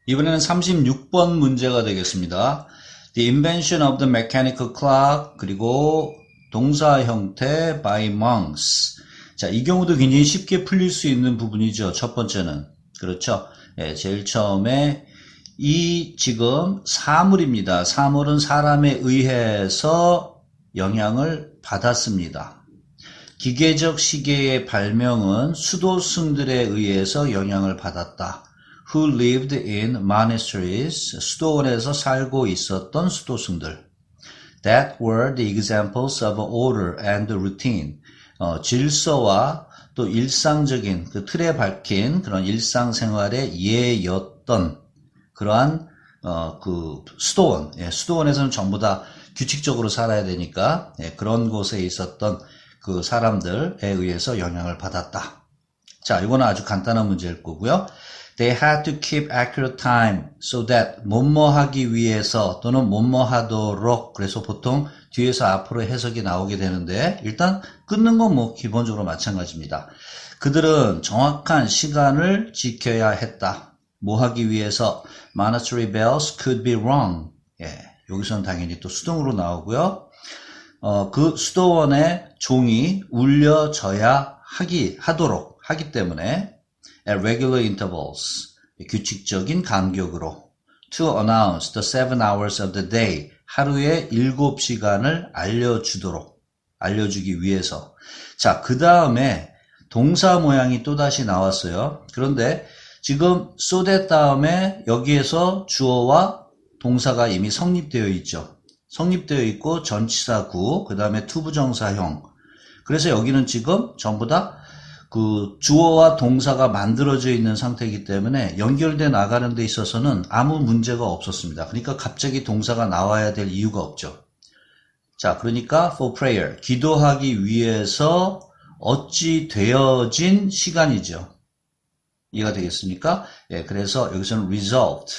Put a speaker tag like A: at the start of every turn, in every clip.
A: 이번에는 36번 문제가 되겠습니다. The invention of the mechanical clock, 그리고 동사 형태 by monks. 자, 이 경우도 굉장히 쉽게 풀릴 수 있는 부분이죠. 첫 번째는. 그렇죠. 예, 제일 처음에 이 지금 사물입니다. 사물은 사람에 의해서 영향을 받았습니다. 기계적 시계의 발명은 수도승들에 의해서 영향을 받았다. Who lived in monasteries, 수도원에서 살고 있었던 수도승들. That were the examples of order and routine. 질서와 또 일상적인 그 틀에 박힌 그런 일상생활의 예였던 그러한 그 수도원. 예, 수도원에서는 전부 다 규칙적으로 살아야 되니까 예, 그런 곳에 있었던 그 사람들에 의해서 영향을 받았다. 자, 이거는 아주 간단한 문제일 거고요. They had to keep accurate time so that 뭐뭐 하기 위해서 또는 뭐뭐 하도록. 그래서 보통 뒤에서 앞으로 해석이 나오게 되는데 일단 끊는 건 뭐 기본적으로 마찬가지입니다. 그들은 정확한 시간을 지켜야 했다. 뭐 하기 위해서 monastery bells could be rung. 예, 여기서는 당연히 또 수동으로 나오고요. 그 수도원의 종이 울려져야 하도록 하기 때문에 at regular intervals, 규칙적인 간격으로 to announce the 7 hours of the day, 하루에 7시간을 알려주기 위해서. 자, 그 다음에 동사 모양이 또다시 나왔어요. 그런데 지금 so that 다음에 여기에서 주어와 동사가 이미 성립되어 있죠. 성립되어 있고 전치사 구, 그 다음에 투부정사형. 그래서 여기는 지금 전부 다 그 주어와 동사가 만들어져 있는 상태이기 때문에 연결돼 나가는 데 있어서는 아무 문제가 없었습니다. 그러니까 갑자기 동사가 나와야 될 이유가 없죠. 자, 그러니까 for prayer, 기도하기 위해서 어찌 되어진 시간이죠. 이해가 되겠습니까? 예, 그래서 여기서는 result,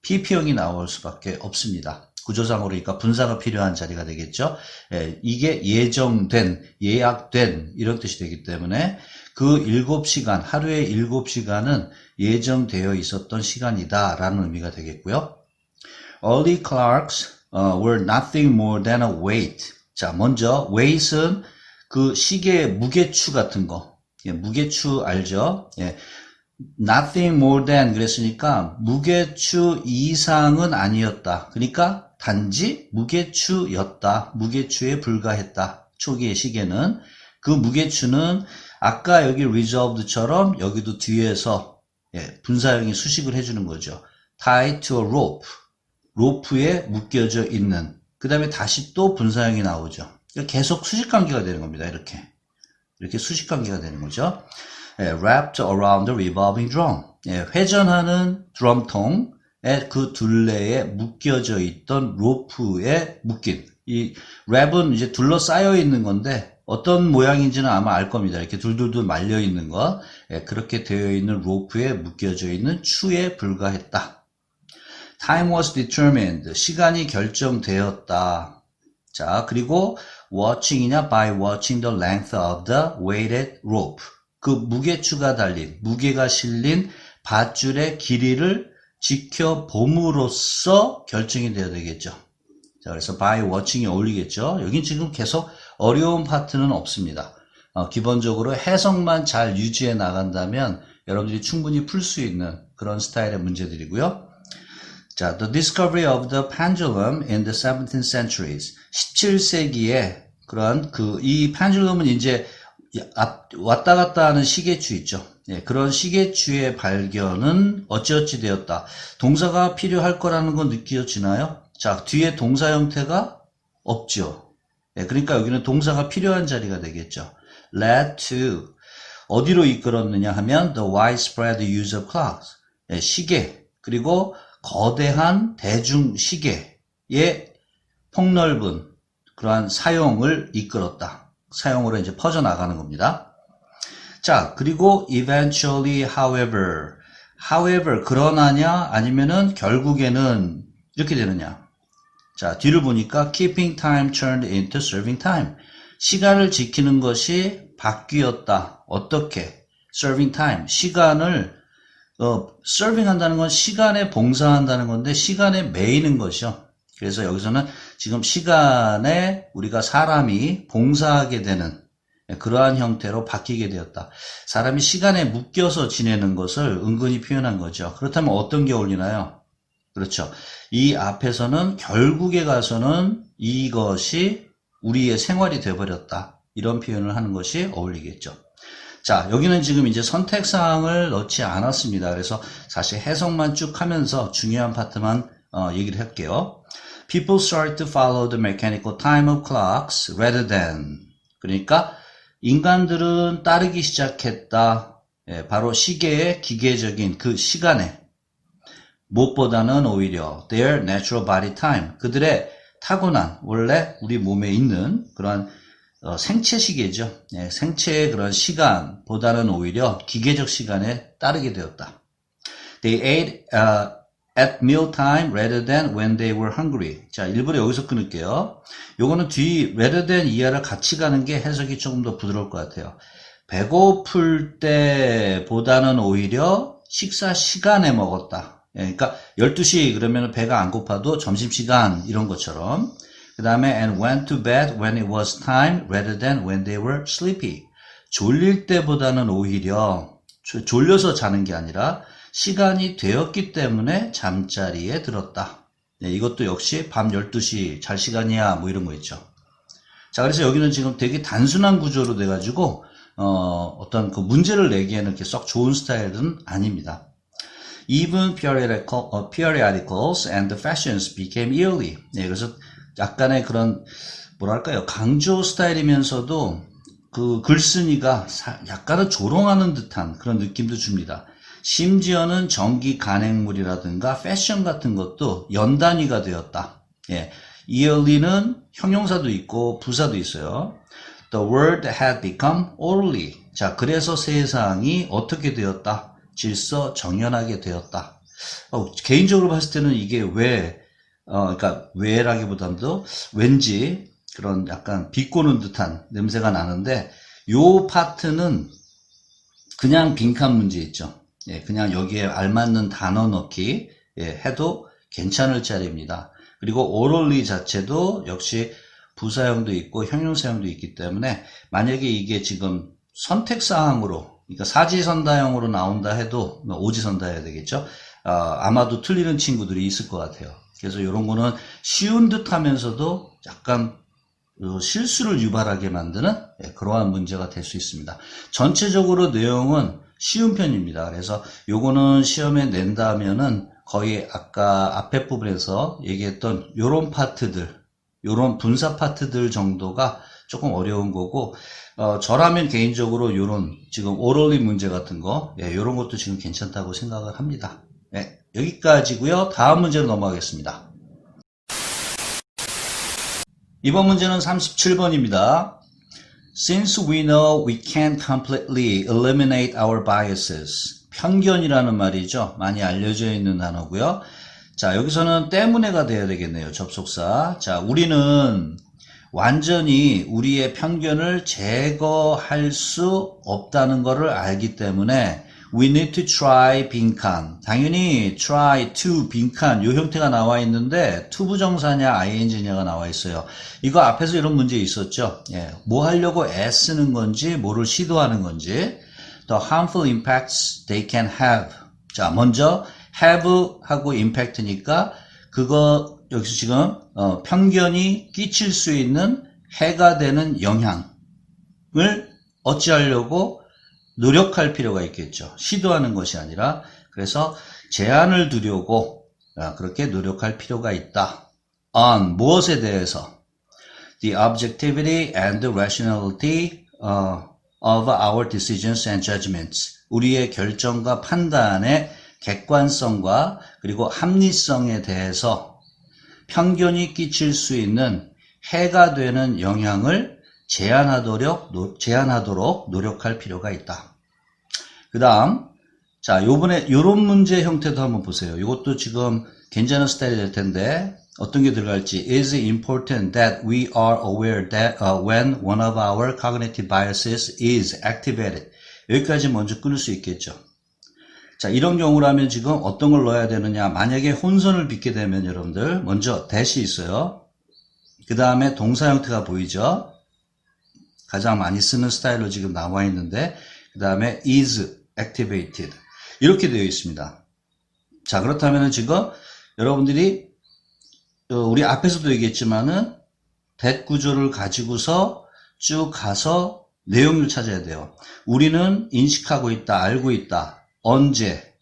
A: PP형이 나올 수밖에 없습니다. 구조상으로 그러니까 분사가 필요한 자리가 되겠죠. 예, 이게 예약된 이런 뜻이 되기 때문에 그 7시간, 하루에 7시간은 예정되어 있었던 시간이다 라는 의미가 되겠고요. Early clocks were nothing more than a weight. 자, 먼저 weight은 그 시계의 무게추 같은 거. 예, 무게추 알죠? 예. Nothing more than 그랬으니까 무게추 이상은 아니었다. 그러니까 단지 무게추였다. 무게추에 불과했다. 초기의 시계는. 그 무게추는 아까 여기 resolved처럼 여기도 뒤에서 예, 분사형이 수식을 해주는 거죠. tied to a rope. 로프에 묶여져 있는. 그 다음에 다시 또 분사형이 나오죠. 계속 수식관계가 되는 겁니다. 이렇게 수식관계가 되는 거죠. 예, wrapped around the revolving drum. 예, 회전하는 드럼통의 그 둘레에 묶여져 있던 로프에 묶인. 이 랩은 이제 둘러싸여 있는 건데 어떤 모양인지는 아마 알 겁니다. 이렇게 둘둘둘 말려 있는 거. 예, 그렇게 되어 있는 로프에 묶여져 있는 추에 불과했다. Time was determined. 시간이 결정되었다. 자, 그리고 watching이냐 by watching the length of the weighted rope. 그 무게추가 달린, 무게가 실린 밧줄의 길이를 지켜봄으로써 결정이 되어야 되겠죠. 자, 그래서 by watching이 어울리겠죠. 여긴 지금 계속 어려운 파트는 없습니다. 기본적으로 해석만 잘 유지해 나간다면 여러분들이 충분히 풀 수 있는 그런 스타일의 문제들이고요. 자, the discovery of the pendulum in the 17th centuries. 17세기에 그런 이 pendulum은 이제 왔다 갔다 하는 시계추 있죠. 예, 그런 시계추의 발견은 어찌어찌 되었다. 동사가 필요할 거라는 건 느껴지나요? 자, 뒤에 동사 형태가 없죠. 예, 그러니까 여기는 동사가 필요한 자리가 되겠죠. led to 어디로 이끌었느냐 하면 the widespread use of clocks. 예, 시계 그리고 거대한 대중 시계의 폭넓은 그러한 사용을 이끌었다. 사용으로 이제 퍼져나가는 겁니다. 자, 그리고 eventually, however, 그러나냐 아니면은 결국에는 이렇게 되느냐. 자, 뒤를 보니까 keeping time turned into serving time. 시간을 지키는 것이 바뀌었다. 어떻게? serving time. 시간을 serving 한다는 건 시간에 봉사한다는 건데 시간에 매이는 것이죠. 그래서 여기서는 지금 시간에 우리가 사람이 봉사하게 되는 그러한 형태로 바뀌게 되었다. 사람이 시간에 묶여서 지내는 것을 은근히 표현한 거죠. 그렇다면 어떤 게 어울리나요? 그렇죠. 이 앞에서는 결국에 가서는 이것이 우리의 생활이 되어버렸다. 이런 표현을 하는 것이 어울리겠죠. 자, 여기는 지금 이제 선택사항을 넣지 않았습니다. 그래서 사실 해석만 쭉 하면서 중요한 파트만 얘기를 할게요. People start to follow the mechanical time of clocks rather than. 그러니까 인간들은 따르기 시작했다. 바로 시계의 기계적인 그 시간에 무엇보다는 오히려 their natural body time. 그들의 타고난 원래 우리 몸에 있는 그런 생체 시계죠. 생체의 그런 시간보다는 오히려 기계적 시간에 따르게 되었다. They ate at meal time rather than when they were hungry. 자, 일부러 여기서 끊을게요. 요거는 뒤 rather than 이하를 같이 가는 게 해석이 조금 더 부드러울 것 같아요. 배고플 때보다는 오히려 식사 시간에 먹었다. 그러니까 12시 그러면 배가 안 고파도 점심시간 이런 것처럼. 그 다음에 and went to bed when it was time rather than when they were sleepy. 졸릴 때보다는 오히려 졸려서 자는 게 아니라 시간이 되었기 때문에 잠자리에 들었다. 이것도 역시 밤 12시 잘 시간이야 뭐 이런 거 있죠. 자, 그래서 여기는 지금 되게 단순한 구조로 돼가지고 어떤 그 문제를 내기에는 이렇게 썩 좋은 스타일은 아닙니다. Even periodicals and the fashions became yearly. 그래서 약간의 그런 뭐랄까요, 강조 스타일이면서도 그 글쓴이가 약간은 조롱하는 듯한 그런 느낌도 줍니다. 심지어는 전기 간행물이라든가 패션 같은 것도 연단위가 되었다. yearly는 형용사도 있고 부사도 있어요. The world had become orderly. 자, 그래서 세상이 어떻게 되었다? 질서 정연하게 되었다. 개인적으로 봤을 때는 이게 그러니까 왜라기보다도 왠지 그런 약간 비꼬는 듯한 냄새가 나는데 요 파트는 그냥 빈칸 문제 있죠. 그냥 여기에 알맞는 단어 넣기 해도 괜찮을 자리입니다. 그리고 orderly 자체도 역시 부사형도 있고 형용사형도 있기 때문에 만약에 이게 지금 선택사항으로 그러니까 사지선다형으로 나온다 해도 오지선다 해야 되겠죠. 아마도 틀리는 친구들이 있을 것 같아요. 그래서 이런 거는 쉬운 듯 하면서도 약간 실수를 유발하게 만드는 그러한 문제가 될 수 있습니다. 전체적으로 내용은 쉬운 편입니다. 그래서 요거는 시험에 낸다면은 거의 아까 앞에 부분에서 얘기했던 요런 파트들, 요런 분사 파트들 정도가 조금 어려운 거고, 저라면 개인적으로 요런 지금 오럴리 문제 같은 거, 요런 것도 지금 괜찮다고 생각을 합니다. 여기까지고요. 다음 문제로 넘어가겠습니다. 이번 문제는 37번입니다. Since we know we can't completely eliminate our biases. 편견이라는 말이죠. 많이 알려져 있는 단어고요. 자, 여기서는 때문에가 돼야 되겠네요. 접속사. 자, 우리는 완전히 우리의 편견을 제거할 수 없다는 것을 알기 때문에 we need to try 빈칸. 당연히 try to 빈칸 요 형태가 나와 있는데 to 부정사냐 ing냐가 나와 있어요. 이거 앞에서 이런 문제 있었죠. 뭐 하려고 애쓰는 건지 뭐를 시도하는 건지 the harmful impacts they can have. 자, 먼저 have 하고 impact니까 그거 여기서 지금 편견이 끼칠 수 있는 해가 되는 영향을 어찌하려고 노력할 필요가 있겠죠. 시도하는 것이 아니라. 그래서 제한을 두려고 그렇게 노력할 필요가 있다. on 무엇에 대해서 the objectivity and the rationality of our decisions and judgments. 우리의 결정과 판단의 객관성과 그리고 합리성에 대해서 편견이 끼칠 수 있는 해가 되는 영향을 제한하도록 노력할 필요가 있다. 그 다음, 자, 요번에 요런 문제 형태도 한번 보세요. 이것도 지금 괜찮은 스타일이 될 텐데, 어떤 게 들어갈지. Is it important that we are aware that when one of our cognitive biases is activated? 여기까지 먼저 끊을 수 있겠죠. 자, 이런 경우라면 지금 어떤 걸 넣어야 되느냐. 만약에 혼선을 빚게 되면 여러분들 먼저 that이 있어요. 그 다음에 동사 형태가 보이죠. 가장 많이 쓰는 스타일로 지금 나와 있는데 그 다음에 is activated 이렇게 되어 있습니다. 자, 그렇다면 지금 여러분들이 우리 앞에서도 얘기했지만은 that 구조를 가지고서 쭉 가서 내용을 찾아야 돼요. 우리는 인식하고 있다, 알고 있다. 언제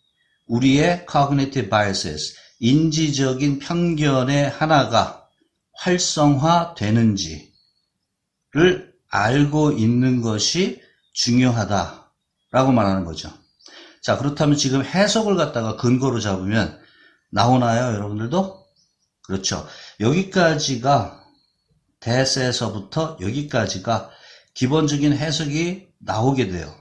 A: 우리의 cognitive biases, 인지적인 편견의 하나가 활성화되는지를 알고 있는 것이 중요하다라고 말하는 거죠. 자, 그렇다면 지금 해석을 갖다가 근거로 잡으면 나오나요, 여러분들도? 그렇죠. 여기까지가 that에서부터 여기까지가 기본적인 해석이 나오게 돼요.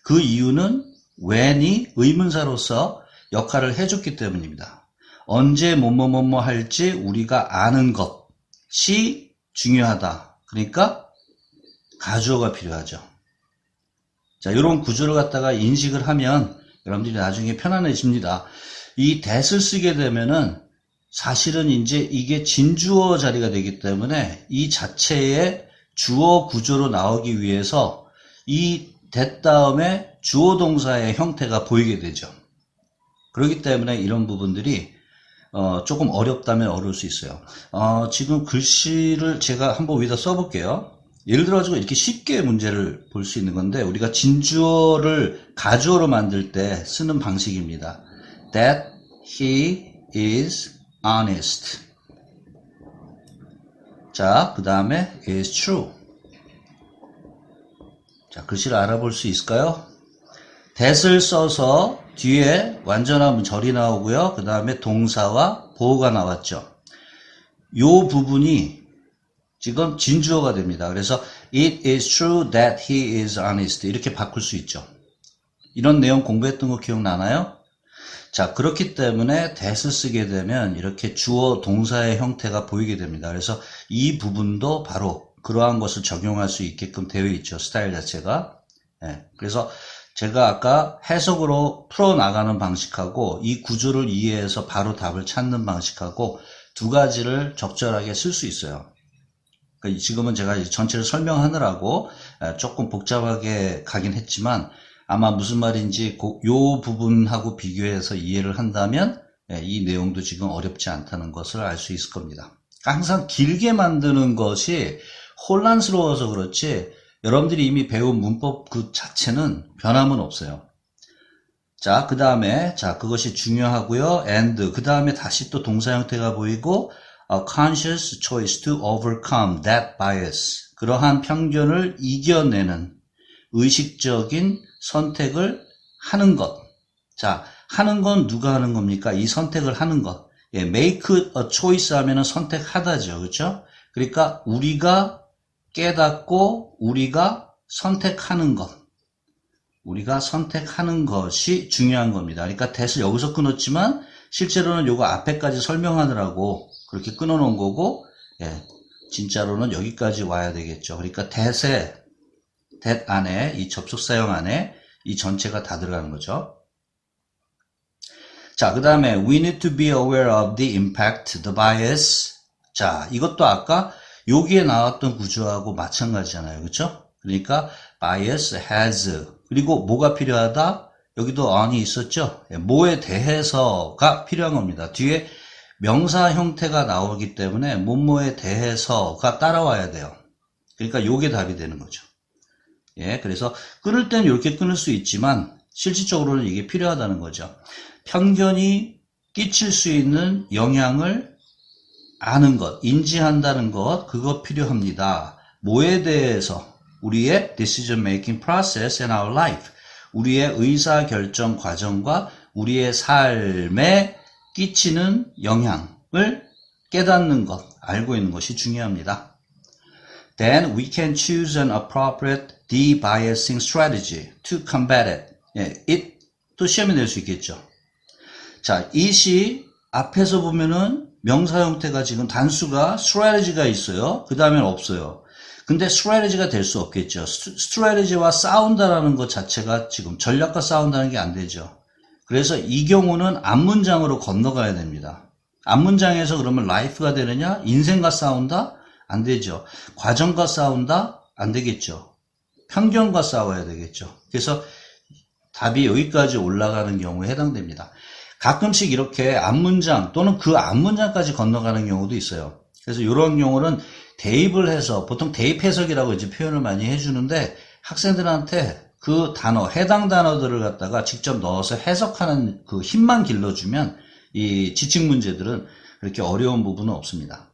A: 그 이유는 when이 의문사로서 역할을 해줬기 때문입니다. 언제 뭐뭐뭐뭐 할지 우리가 아는 것이 중요하다. 그러니까 가주어가 필요하죠. 자, 이런 구조를 갖다가 인식을 하면 여러분들이 나중에 편안해집니다. 이 that을 쓰게 되면은 사실은 이제 이게 진주어 자리가 되기 때문에 이 자체의 주어 구조로 나오기 위해서 이 that 다음에 주어 동사의 형태가 보이게 되죠. 그렇기 때문에 이런 부분들이 조금 어렵다면 어려울 수 있어요. 지금 글씨를 제가 한번 위에다 써볼게요. 예를 들어가지고 이렇게 쉽게 문제를 볼 수 있는 건데 우리가 진주어를 가주어로 만들 때 쓰는 방식입니다. That he is honest. 자, 그 다음에 is true. 자, 글씨를 알아볼 수 있을까요? that을 써서 뒤에 완전한 절이 나오고요. 그 다음에 동사와 보어가 나왔죠. 요 부분이 지금 진주어가 됩니다. 그래서 it is true that he is honest 이렇게 바꿀 수 있죠. 이런 내용 공부했던 거 기억나나요? 자, 그렇기 때문에 that을 쓰게 되면 이렇게 주어 동사의 형태가 보이게 됩니다. 그래서 이 부분도 바로 그러한 것을 적용할 수 있게끔 되어 있죠. 스타일 자체가. 네, 그래서 제가 아까 해석으로 풀어나가는 방식하고 이 구조를 이해해서 바로 답을 찾는 방식하고 두 가지를 적절하게 쓸 수 있어요. 그러니까 지금은 제가 전체를 설명하느라고 조금 복잡하게 가긴 했지만 아마 무슨 말인지 요 부분하고 비교해서 이해를 한다면 이 내용도 지금 어렵지 않다는 것을 알 수 있을 겁니다. 항상 길게 만드는 것이 혼란스러워서 그렇지 여러분들이 이미 배운 문법 그 자체는 변함은 없어요. 자, 그 다음에 자 그것이 중요하고요. and 그 다음에 다시 또 동사 형태가 보이고 a conscious choice to overcome that bias. 그러한 편견을 이겨내는 의식적인 선택을 하는 것. 자, 하는 건 누가 하는 겁니까? 이 선택을 하는 것. 예, make a choice 하면은 선택하다죠. 그렇죠? 그러니까 우리가 깨닫고 우리가 선택하는 것. 우리가 선택하는 것이 중요한 겁니다. 그러니까 that을 여기서 끊었지만 실제로는 요거 앞에까지 설명하느라고 그렇게 끊어놓은 거고, 예, 진짜로는 여기까지 와야 되겠죠. 그러니까 that 안에 이 접속사형 안에 이 전체가 다 들어가는 거죠. 자, 그 다음에 we need to be aware of the impact, the bias. 자, 이것도 아까 여기에 나왔던 구조하고 마찬가지잖아요. 그렇죠? 그러니까 bias has 그리고 뭐가 필요하다? 여기도 on이 있었죠? 뭐에 대해서가 필요한 겁니다. 뒤에 명사 형태가 나오기 때문에 뭐뭐에 대해서가 따라와야 돼요. 그러니까 요게 답이 되는 거죠. 예, 그래서 끊을 때는 이렇게 끊을 수 있지만 실질적으로는 이게 필요하다는 거죠. 편견이 끼칠 수 있는 영향을 아는 것, 인지한다는 것, 그거 필요합니다. 뭐에 대해서? 우리의 decision making process in our life. 우리의 의사결정 과정과 우리의 삶에 끼치는 영향을 깨닫는 것, 알고 있는 것이 중요합니다. Then we can choose an appropriate de-biasing strategy to combat it. 예, it 또 시험에 낼 수 있겠죠. 자, it이 앞에서 보면은 명사 형태가 지금 단수가 strategy가 있어요. 그 다음엔 없어요. 근데 strategy가 될 수 없겠죠. strategy와 싸운다라는 것 자체가 지금 전략과 싸운다는 게 안 되죠. 그래서 이 경우는 앞문장으로 건너가야 됩니다. 앞문장에서 그러면 life가 되느냐? 인생과 싸운다? 안 되죠. 과정과 싸운다? 안 되겠죠. 편견과 싸워야 되겠죠. 그래서 답이 여기까지 올라가는 경우에 해당됩니다. 가끔씩 이렇게 앞문장 또는 그 앞문장까지 건너가는 경우도 있어요. 그래서 이런 경우는 대입을 해서, 보통 대입 해석이라고 이제 표현을 많이 해주는데, 학생들한테 그 단어, 해당 단어들을 갖다가 직접 넣어서 해석하는 그 힘만 길러주면 이 지식 문제들은 그렇게 어려운 부분은 없습니다.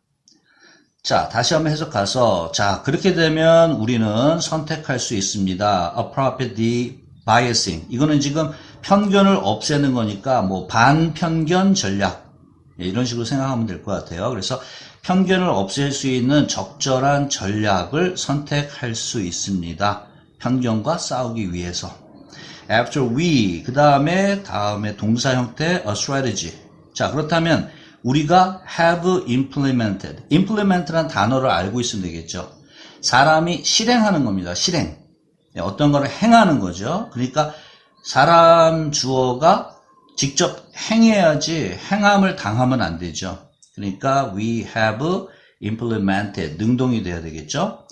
A: 자, 다시 한번 해석 가서, 자, 그렇게 되면 우리는 선택할 수 있습니다. appropriate biasing. 이거는 지금 편견을 없애는 거니까 뭐 반편견 전략. 이런 식으로 생각하면 될 것 같아요. 그래서 편견을 없앨 수 있는 적절한 전략을 선택할 수 있습니다. 편견과 싸우기 위해서. After we, 그 다음에 동사 형태 a strategy. 자, 그렇다면 우리가 have implemented. implement란 단어를 알고 있으면 되겠죠. 사람이 실행하는 겁니다. 실행. 어떤 거를 행하는 거죠. 그러니까 사람 주어가 직접 행해야지 행함을 당하면 안 되죠. 그러니까 we have implemented. 능동이 돼야 되겠죠.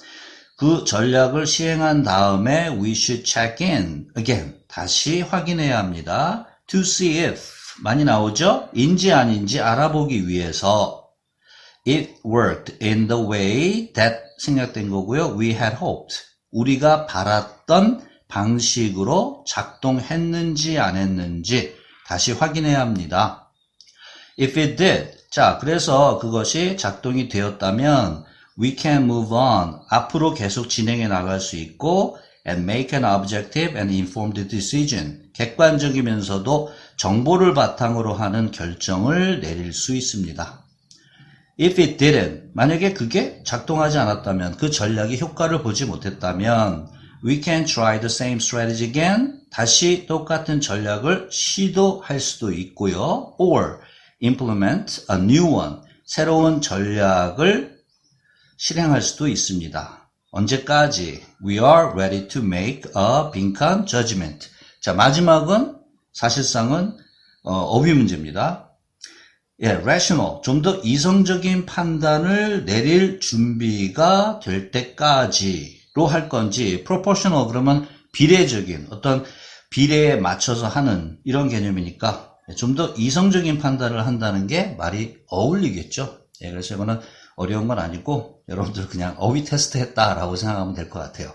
A: 그 전략을 시행한 다음에 we should check in again. 다시 확인해야 합니다. to see if. 많이 나오죠? 인지 아닌지 알아보기 위해서 it worked in the way that 생략된 거고요. we had hoped. 우리가 바랐던 방식으로 작동했는지 안 했는지 다시 확인해야 합니다. If it did. 자, 그래서 그것이 작동이 되었다면 we can move on. 앞으로 계속 진행해 나갈 수 있고 and make an objective and informed decision. 객관적이면서도 정보를 바탕으로 하는 결정을 내릴 수 있습니다. If it didn't, 만약에 그게 작동하지 않았다면, 그 전략이 효과를 보지 못했다면 we can try the same strategy again. 다시 똑같은 전략을 시도할 수도 있고요. or implement a new one. 새로운 전략을 실행할 수도 있습니다. 언제까지? We are ready to make a 빈칸 judgment. 자, 마지막은 사실상은 어휘 문제입니다. 예, rational, 좀 더 이성적인 판단을 내릴 준비가 될 때까지로 할 건지, proportional, 그러면 비례적인, 어떤 비례에 맞춰서 하는 이런 개념이니까 좀 더 이성적인 판단을 한다는 게 말이 어울리겠죠. 예, 그래서 이거는 어려운 건 아니고 여러분들 그냥 어휘 테스트 했다라고 생각하면 될 것 같아요.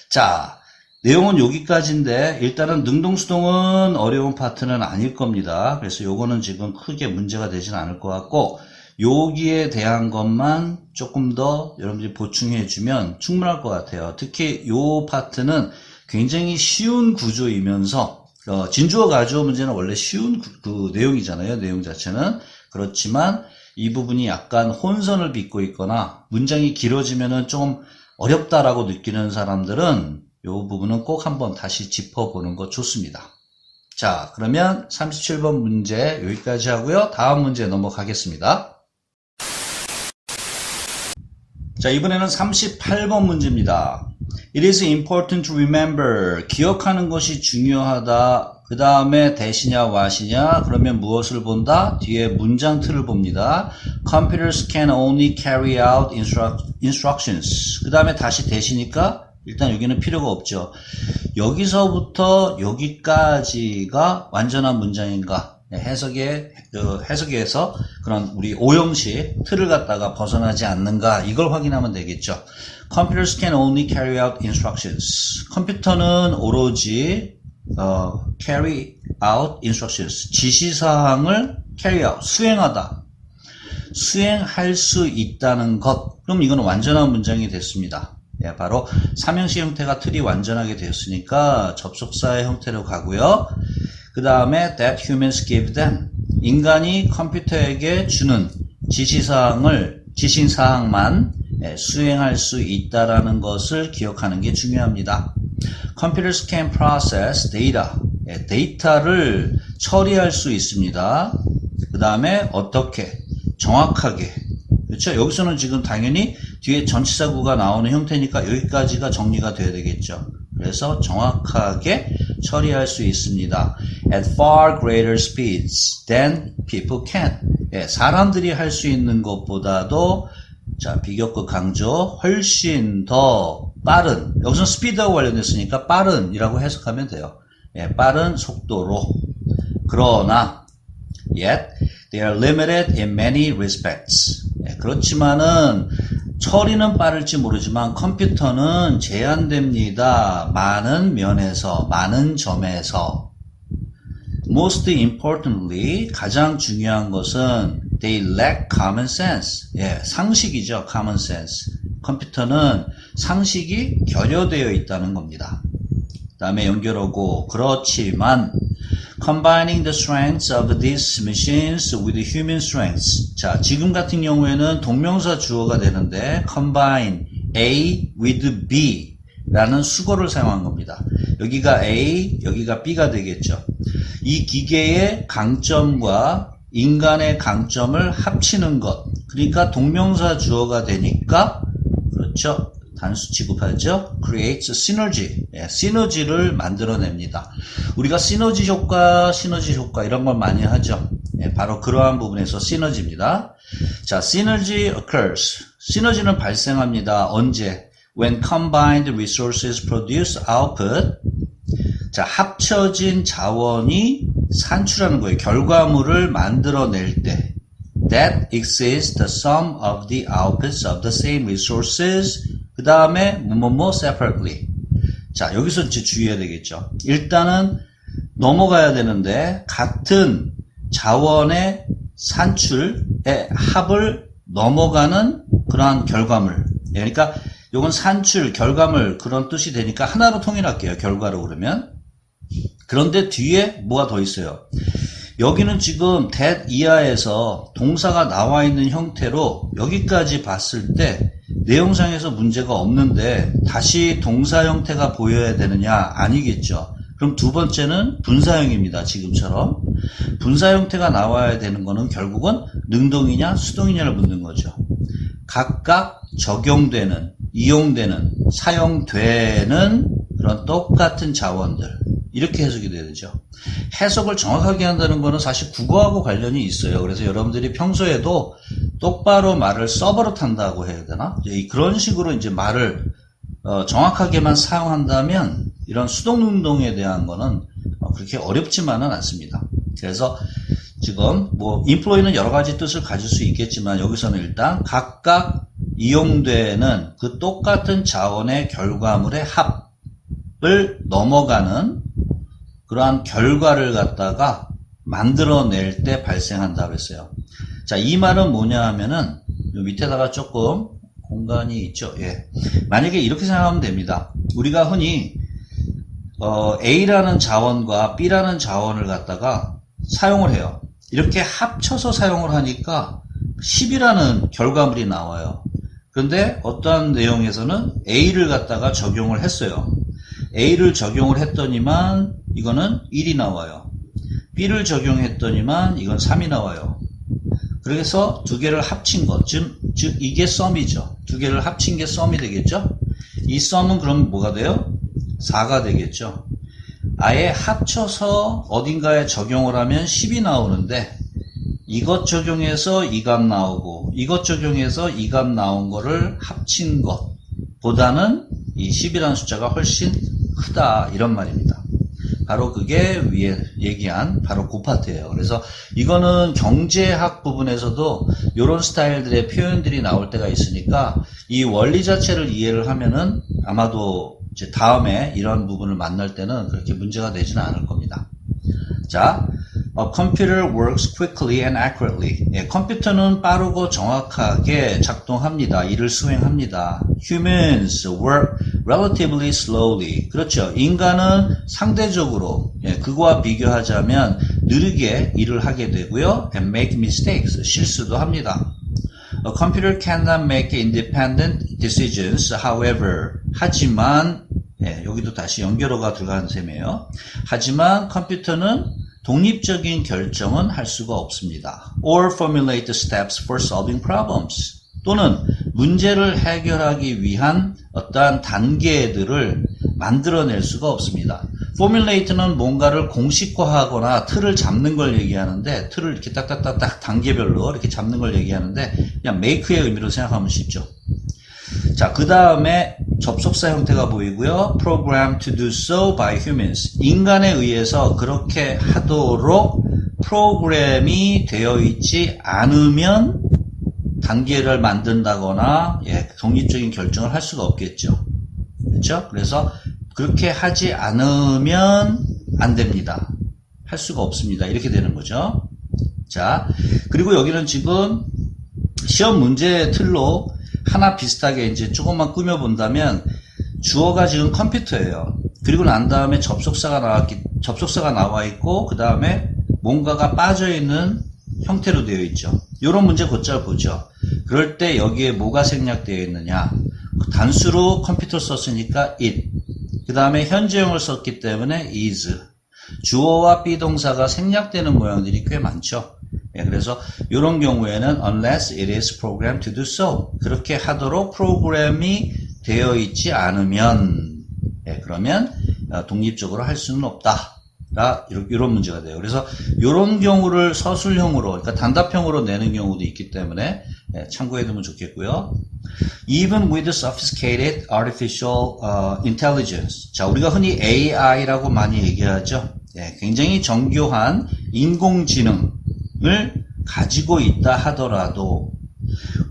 A: 자, 내용은 여기까지인데 일단은 능동수동은 어려운 파트는 아닐 겁니다. 그래서 요거는 지금 크게 문제가 되진 않을 것 같고, 여기에 대한 것만 조금 더 여러분들이 보충해 주면 충분할 것 같아요. 특히 요 파트는 굉장히 쉬운 구조이면서 진주어 가주어 문제는 원래 쉬운 그 내용이잖아요. 내용 자체는. 그렇지만 이 부분이 약간 혼선을 빚고 있거나 문장이 길어지면은 좀 어렵다라고 느끼는 사람들은 이 부분은 꼭 한번 다시 짚어보는 거 좋습니다. 자, 그러면 37번 문제 여기까지 하고요. 다음 문제 넘어가겠습니다. 자, 이번에는 38번 문제입니다. It is important to remember. 기억하는 것이 중요하다. 그 다음에 대시냐 와시냐 그러면 무엇을 본다? 뒤에 문장 틀을 봅니다. Computers can only carry out instructions. 그 다음에 다시 대시니까 일단 여기는 필요가 없죠. 여기서부터 여기까지가 완전한 문장인가? 해석에서 그런 우리 오형식 틀을 갖다가 벗어나지 않는가? 이걸 확인하면 되겠죠. Computers can only carry out instructions. 컴퓨터는 오로지 carry out instructions. 지시사항을 carry out, 수행하다. 수행할 수 있다는 것. 그럼 이건 완전한 문장이 됐습니다. 예, 바로 삼형식 형태가 틀이 완전하게 되었으니까 접속사의 형태로 가고요. 그 다음에 that humans give them. 인간이 컴퓨터에게 주는 지시사항만 수행할 수 있다라는 것을 기억하는 게 중요합니다. Computers can process data. 데이터를 처리할 수 있습니다. 그 다음에 어떻게? 정확하게. 그렇죠? 여기서는 지금 당연히 뒤에 전치사구가 나오는 형태니까 여기까지가 정리가 돼야 되겠죠. 그래서 정확하게 처리할 수 있습니다. At far greater speeds than people can. 예, 사람들이 할 수 있는 것보다도 자, 비교급 강조 훨씬 더 빠른, 여기서 스피드하고 관련됐으니까 빠른이라고 해석하면 돼요. 예, 빠른 속도로. 그러나 yet they are limited in many respects. 예, 그렇지만은 처리는 빠를지 모르지만 컴퓨터는 제한됩니다. 많은 면에서, 많은 점에서. Most importantly, 가장 중요한 것은 they lack common sense. 예, 상식이죠. common sense. 컴퓨터는 상식이 결여되어 있다는 겁니다. 그 다음에 연결하고 그렇지만 combining the strengths of these machines with human strengths. 자, 지금 같은 경우에는 동명사 주어가 되는데 combine A with B 라는 수거를 사용한 겁니다. 여기가 A, 여기가 B가 되겠죠. 이 기계의 강점과 인간의 강점을 합치는 것. 그러니까 동명사 주어가 되니까 그렇죠. 단수 취급하죠. creates synergy. 예, 시너지를 만들어냅니다. 우리가 시너지 효과 이런 걸 많이 하죠. 예, 바로 그러한 부분에서 시너지입니다. 자, synergy occurs. 시너지는 발생합니다. 언제? When combined resources produce output. 자, 합쳐진 자원이 산출하는 거예요. 결과물을 만들어낼 때. That exceeds the sum of the outputs of the same resources. 그 다음에 뭐뭐 separately. 자, 여기서 이제 주의해야 되겠죠. 일단은 넘어가야 되는데 같은 자원의 산출의 합을 넘어가는 그러한 결과물. 그러니까 이건 산출, 결과물 그런 뜻이 되니까 하나로 통일할게요. 결과로 그러면. 그런데 뒤에 뭐가 더 있어요. 여기는 지금 that 이하에서 동사가 나와 있는 형태로 여기까지 봤을 때 내용상에서 문제가 없는데 다시 동사 형태가 보여야 되느냐? 아니겠죠. 그럼 두 번째는 분사형입니다. 지금처럼. 분사 형태가 나와야 되는 거는 결국은 능동이냐 수동이냐를 묻는 거죠. 각각 적용되는, 이용되는, 사용되는 그런 똑같은 자원들. 이렇게 해석이 돼야 되죠. 해석을 정확하게 한다는 거는 사실 국어하고 관련이 있어요. 그래서 여러분들이 평소에도 똑바로 말을 써버릇한다고 해야 되나? 그런 식으로 이제 말을 정확하게만 사용한다면 이런 수동능동에 대한 거는 그렇게 어렵지만은 않습니다. 그래서 지금 뭐 employ는 여러 가지 뜻을 가질 수 있겠지만 여기서는 일단 각각 이용되는 그 똑같은 자원의 결과물의 합을 넘어가는 그러한 결과를 갖다가 만들어낼 때 발생한다고 했어요. 자, 이 말은 뭐냐 하면은 밑에다가 조금 공간이 있죠. 예. 만약에 이렇게 생각하면 됩니다. 우리가 흔히 A라는 자원과 B라는 자원을 갖다가 사용을 해요. 이렇게 합쳐서 사용을 하니까 10이라는 결과물이 나와요. 그런데 어떠한 내용에서는 A를 갖다가 적용을 했어요. A를 적용을 했더니만 이거는 1이 나와요. B를 적용했더니만 이건 3이 나와요. 그래서 두 개를 합친 것, 즉 이게 썸이죠. 두 개를 합친 게 썸이 되겠죠. 이 썸은 그럼 뭐가 돼요? 4가 되겠죠. 아예 합쳐서 어딘가에 적용을 하면 10이 나오는데 이것 적용해서 이 값 나오고 이것 적용해서 이 값 나온 거를 합친 것보다는 이 10이라는 숫자가 훨씬 크다 이런 말입니다. 바로 그게 위에 얘기한 바로 그 파트예요. 그래서 이거는 경제학 부분에서도 이런 스타일들의 표현들이 나올 때가 있으니까 이 원리 자체를 이해를 하면은 아마도 이제 다음에 이런 부분을 만날 때는 그렇게 문제가 되지는 않을 겁니다. 자, A computer works quickly and accurately. 예, 컴퓨터는 빠르고 정확하게 작동합니다. 일을 수행합니다. Humans work relatively slowly. 그렇죠. 인간은 상대적으로 그거와 비교하자면 느리게 일을 하게 되고요. And make mistakes. 실수도 합니다. A computer cannot make independent decisions. However, 하지만 여기도 다시 연결어가 들어가는 셈이에요. 하지만 컴퓨터는 독립적인 결정은 할 수가 없습니다. Or formulate the steps for solving problems. 또는 문제를 해결하기 위한 어떠한 단계들을 만들어낼 수가 없습니다. formulate는 뭔가를 공식화하거나 틀을 잡는 걸 얘기하는데, 틀을 이렇게 딱딱딱딱 단계별로 이렇게 잡는 걸 얘기하는데, 그냥 make의 의미로 생각하면 쉽죠. 자, 그 다음에 접속사 형태가 보이고요. program to do so by humans. 인간에 의해서 그렇게 하도록 프로그램이 되어 있지 않으면 단계를 만든다거나, 독립적인 결정을 할 수가 없겠죠. 그렇죠? 그래서 그렇게 하지 않으면 안 됩니다. 할 수가 없습니다. 이렇게 되는 거죠. 자, 그리고 여기는 지금 시험 문제 틀로 하나 비슷하게 이제 조금만 꾸며본다면, 주어가 지금 컴퓨터예요. 그리고 난 다음에 접속사가 나와 있고, 그 다음에 뭔가가 빠져있는 형태로 되어 있죠. 이런 문제 곧잘 보죠. 그럴 때 여기에 뭐가 생략되어 있느냐. 단수로 컴퓨터 썼으니까 it. 그 다음에 현재형을 썼기 때문에 is. 주어와 비동사가 생략되는 모양들이 꽤 많죠. 그래서 이런 경우에는 unless it is programmed to do so. 그렇게 하도록 프로그램이 되어 있지 않으면, 그러면 독립적으로 할 수는 없다. 이런 문제가 돼요. 그래서 이런 경우를 서술형으로, 그러니까 단답형으로 내는 경우도 있기 때문에 참고해 두면 좋겠고요. Even with sophisticated artificial intelligence. 자, 우리가 흔히 AI라고 많이 얘기하죠. 굉장히 정교한 인공지능을 가지고 있다 하더라도,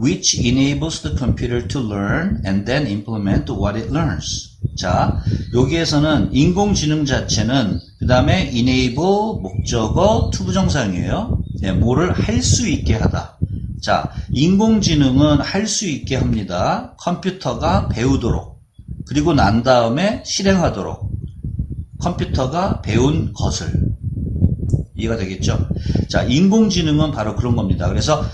A: which enables the computer to learn and then implement what it learns. 자, 여기에서는 인공지능 자체는 그 다음에 enable 목적어 투부정사형이에요. 뭐를 할 수 있게 하다. 자, 인공지능은 할 수 있게 합니다. 컴퓨터가 배우도록. 그리고 난 다음에 실행하도록. 컴퓨터가 배운 것을. 이해가 되겠죠? 자, 인공지능은 바로 그런 겁니다. 그래서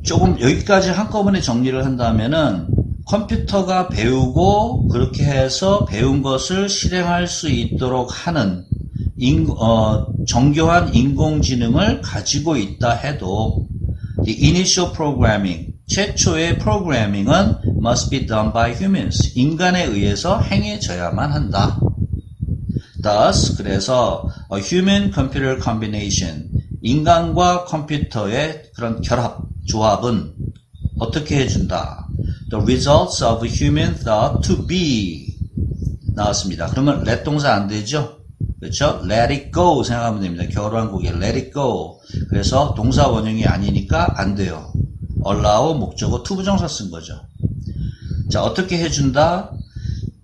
A: 조금 여기까지 한꺼번에 정리를 한다면은, 컴퓨터가 배우고 그렇게 해서 배운 것을 실행할 수 있도록 하는 정교한 인공지능을 가지고 있다 해도 the initial programming, 최초의 프로그래밍은 must be done by humans, 인간에 의해서 행해져야만 한다. Thus, 그래서 a human computer combination, 인간과 컴퓨터의 그런 결합, 조합은 어떻게 해준다? The results of human thought to be 나왔습니다. 그러면 let 동사 안 되죠? 그렇죠? let it go 생각하면 됩니다. 결혼한국에 let it go. 그래서 동사 원형이 아니니까 안 돼요. allow 목적어 투부정사 쓴 거죠. 자, 어떻게 해준다?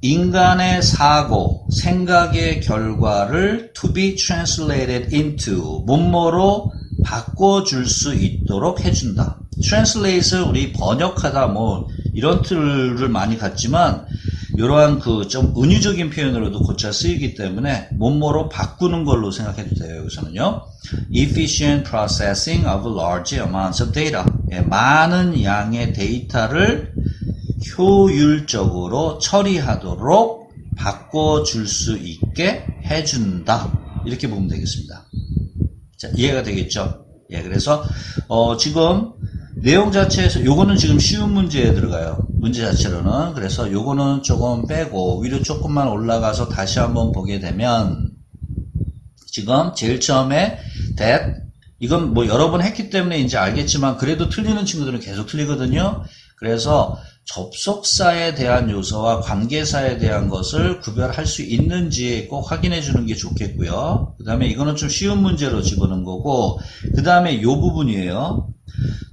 A: 인간의 사고, 생각의 결과를 to be translated into 뭐뭐로 바꿔줄 수 있도록 해준다. translate을 우리 번역하다 뭐 이런 틀을 많이 갖지만 이러한 그 좀 은유적인 표현으로도 곧잘 쓰이기 때문에 뭐뭐로 바꾸는 걸로 생각해도 돼요. 여기서는요. efficient processing of large amounts of data. 많은 양의 데이터를 효율적으로 처리하도록 바꿔줄 수 있게 해준다. 이렇게 보면 되겠습니다. 자, 이해가 되겠죠? 그래서 지금 내용 자체에서 요거는 지금 쉬운 문제에 들어가요. 문제 자체로는. 그래서 요거는 조금 빼고 위로 조금만 올라가서 다시 한번 보게 되면, 지금 제일 처음에 that, 이건 뭐 여러 번 했기 때문에 이제 알겠지만 그래도 틀리는 친구들은 계속 틀리거든요. 그래서 접속사에 대한 요소와 관계사에 대한 것을 구별할 수 있는지 꼭 확인해 주는 게 좋겠고요. 그 다음에 이거는 좀 쉬운 문제로 집어넣은 거고, 그 다음에 요 부분이에요.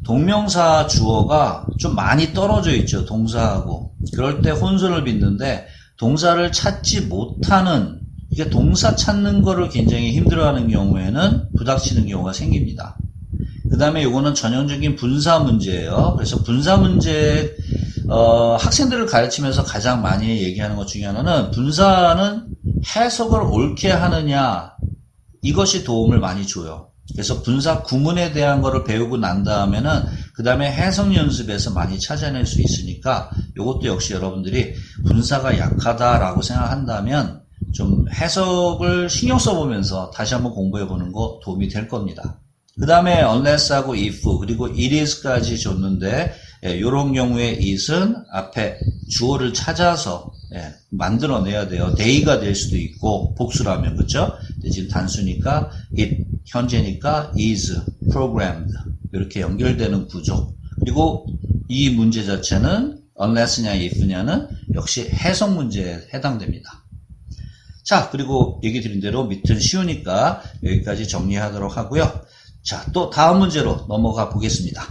A: 동명사 주어가 좀 많이 떨어져 있죠. 동사하고. 그럴 때 혼선을 빚는데, 동사를 찾지 못하는, 이게 동사 찾는 거를 굉장히 힘들어하는 경우에는 부닥치는 경우가 생깁니다. 그 다음에 이거는 전형적인 분사 문제예요. 그래서 분사 문제, 학생들을 가르치면서 가장 많이 얘기하는 것 중에 하나는, 분사는 해석을 옳게 하느냐, 이것이 도움을 많이 줘요. 그래서 분사 구문에 대한 거를 배우고 난 다음에는 그 다음에 해석 연습에서 많이 찾아낼 수 있으니까, 이것도 역시 여러분들이 분사가 약하다라고 생각한다면 좀 해석을 신경 써보면서 다시 한번 공부해보는 거 도움이 될 겁니다. 그 다음에 unless하고 if 그리고 it is까지 줬는데, 이런 경우에 it은 앞에 주어를 찾아서 예, 만들어내야 돼요. they가 될 수도 있고 복수라면 그렇죠? 근데 지금 단수니까 it, 현재니까 is programmed 이렇게 연결되는 구조. 그리고 이 문제 자체는 unless냐 if냐는 역시 해석 문제에 해당됩니다. 자, 그리고 얘기 드린 대로 밑은 쉬우니까 여기까지 정리하도록 하고요. 자, 또 다음 문제로 넘어가 보겠습니다.